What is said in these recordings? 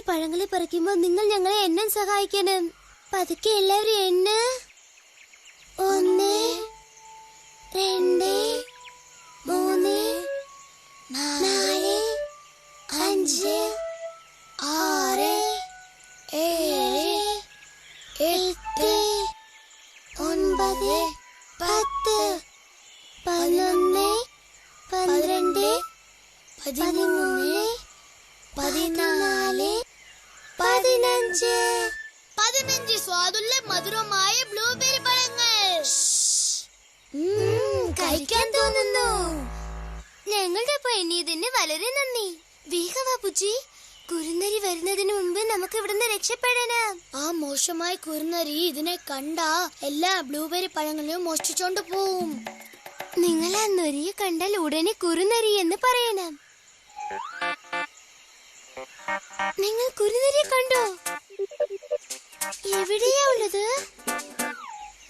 പഴങ്ങളെ പറിക്കുമ്പോ നിങ്ങൾ ഞങ്ങളെ എണ്ണാൻ സഹായിക്കണം. പതുക്കെ എല്ലാവരും എണ്ണ. 1 2 3 4 5 6 7 8 9 10 11 12 13 14 15 സ്വാദുള്ള മധുരമായ ബ്ലൂബെറി പഴങ്ങൾ. കഴിക്കാൻ തോന്നുന്നു. ഞങ്ങളുടെ ഒപ്പം എണ്ണിയതിന് വളരെ നന്ദി. വേഗവാ പൂച്ചി, കുറുനരി വരുന്നതിന് മുൻപ് നമുക്ക് ഇവിടുന്ന് രക്ഷപ്പെടണം. ആ മോശമായ കുറുനരി ഇതിനെ കണ്ടാ എല്ലാ ബ്ലൂബെറി പഴങ്ങളും മോഷ്ടിച്ചോണ്ട് പോവും. നിങ്ങൾ ആ നരിയെ കണ്ടാൽ ഉടനെ കുറുനരി എന്ന് പറയണം. നിങ്ങൾ കുറുനരിയെ കണ്ടോ? എവിടെയാ ഉള്ളത്?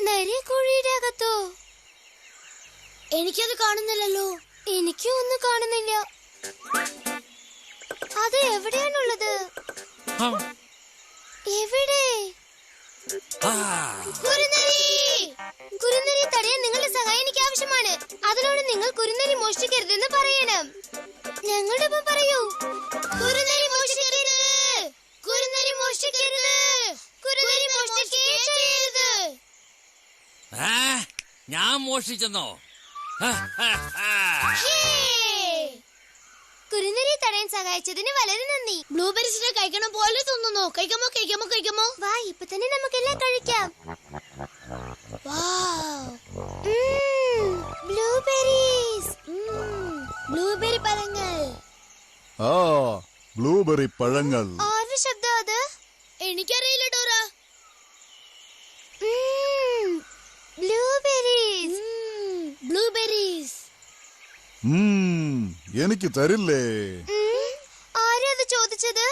നരിക്കുഴിയുടെ അകത്തോ? എനിക്കത് കാണുന്നില്ലല്ലോ. എനിക്കും ഒന്നും കാണുന്നില്ല. അത് എവിടെയാണുള്ളത്? എവിടെ? കുറുനരി തടയാൻ നിങ്ങളുടെ സഹായം എനിക്ക് ആവശ്യമാണ്. അതിനോട് നിങ്ങൾ കുറുനരി മോഷ്ടിക്കരുതെന്ന് പറയണം. ഞങ്ങളുടെ ഒപ്പം പറയൂ. കുറുനരി മോഷ്ടിക്കരുത്, കുറുനരി മോഷ്ടിക്കരുത്, കുറുനരി മോഷ്ടിക്കരുത്. ഞാൻ മോഷ്ടിച്ചെന്നോ? കുറുനരി തടയാൻ സഹായിച്ചതിന് വളരെ നന്ദി. ബ്ലൂബെറീസിനെ കഴിക്കണം പോലെ തോന്നുന്നു. കഴിക്കാമോ കഴിക്കാമോ കഴിക്കാമോ? വാ, ഇപ്പൊ തന്നെ നമുക്കെല്ലാം കഴിക്കാം. ബ്ലൂബെറീസ്, ബ്ലൂബെറി പഴങ്ങൾ. ബ്ലൂബെറി പഴങ്ങൾ. ആരുടെ ശബ്ദം അത്? എനിക്കറിയില്ല ഡോറ. Blueberries, blueberries. എനിക്ക് തരില്ലേ? ആരാ അത് ചോദിച്ചത്?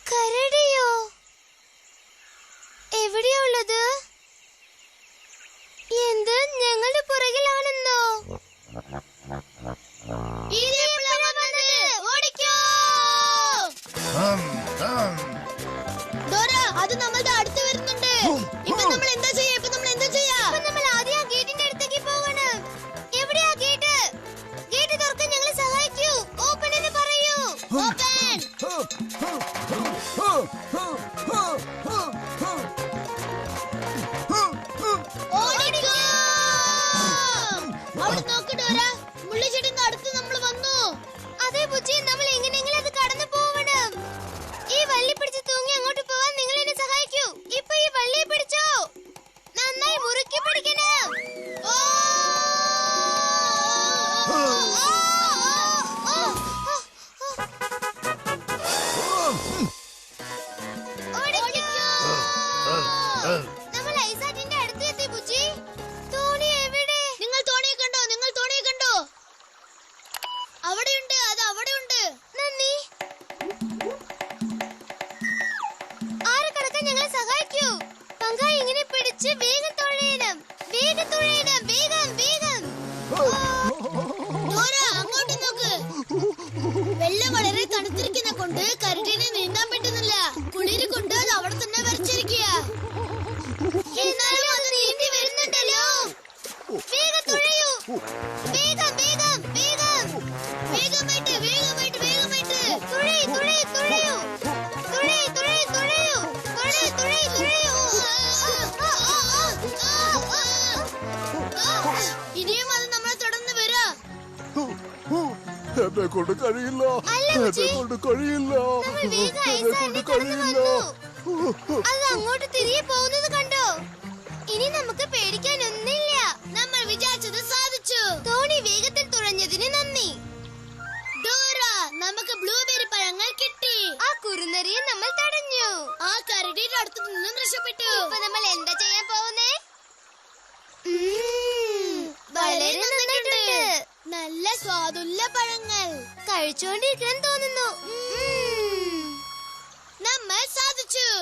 കരടിയോ? എവിടെയാ ഉള്ളത്? എന്ത്, ഞങ്ങളുടെ പുറകിലാണെന്നോ? അത് നമ്മളുടെ അടുത്ത് വരുന്നുണ്ട്. ഇപ്പൊ നമ്മൾ എന്താ ചെയ്യാ? നമ്മൾ ആദ്യം ആ ഗേറ്റിന്റെ അടുത്തേക്ക് പോകണം. എവിടെയാ ഗേറ്റ്? ഗേറ്റ് തുറക്കാൻ ഞങ്ങളെ സഹായിക്കൂ. ഓപ്പൺ എന്ന് പറയൂ. ഓപ്പൺ. ഓടിക്കോ. അവിടെ നോക്ക് ഡോറ, മുള്ളിച്ചെടിന്റെ അടുത്ത് നമ്മൾ വന്നു. അതേ പൂച്ചി, നമ്മൾ എങ്ങനെയെങ്കിലും അത് കടന്നു പോവണം. ഈ വള്ളി പിടിച്ച് തൂങ്ങി അങ്ങോട്ട് പോവാൻ നിങ്ങൾ എന്നെ സഹായിക്കൂ. ഇപ്പൊ ഈ വള്ളി പിടിച്ചോ, നന്നായി മുറുക്കി പിടിക്കണം. നമ്മൾ ഐസാറ്റിന്റെ അടുത്ത് എത്തി പൂച്ചി. തോണി എവിടെ? നിങ്ങൾ തോണിയെ കണ്ടോ? അവിടെയുണ്ട്, അത് അവിടെയുണ്ട്. നന്ദി. ആരെ കടക്കാൻ ഞങ്ങളെ സഹായിക്കൂ. പങ്കായി ഇങ്ങനെ പിടിച്ച് വേഗം തുഴയണം. വേഗം. അങ്ങോട്ട് നോക്ക്. വെള്ളം വളരെ തണുത്തിരിക്കുന്ന കൊണ്ട് കരടിനെ നീന്താൻ പറ്റുന്നില്ല. കുളിര് കൊണ്ട് അത് അവിടെ തന്നെ വരച്ചിരിക്കുക. എന്നാലും അത് നീന്തി വരുന്നുണ്ടല്ലോ. വേഗം തുഴയൂ. വേഗമായിട്ട്. തുഴയൂ. ഇനിയും അത് നമ്മളെ തുടർന്ന് വരാ. എന്നെ കൊണ്ട് കഴിയില്ല. അത് അങ്ങോട്ട് തിരികെ പോകുന്നത് കണ്ടോ? ഇനി നമുക്ക് പേടിക്കാനൊന്നില്ല. നമ്മൾ വിചാരിച്ചത് സാധിച്ചു. തോണി വേഗത്തിൽ തുഴഞ്ഞതിന് നന്ദി. ഡോറ, നമുക്ക് ബ്ലൂബെറി പഴങ്ങൾ കിട്ടി. ആ കുറുനരിയെ നമ്മൾ തടഞ്ഞു. ആ കരടിയുടെ അടുത്ത് നിന്നും രക്ഷപ്പെട്ടു. ഇപ്പൊ നമ്മൾ എന്താ ചെയ്യാൻ പോകുന്നേ? വളരെ നന്നായിട്ടുണ്ട്. നല്ല സ്വാദുള്ള പഴങ്ങൾ. കഴിച്ചോണ്ടിരിക്കണം തോന്നുന്നു. നമ്മൾ സാധിച്ചു.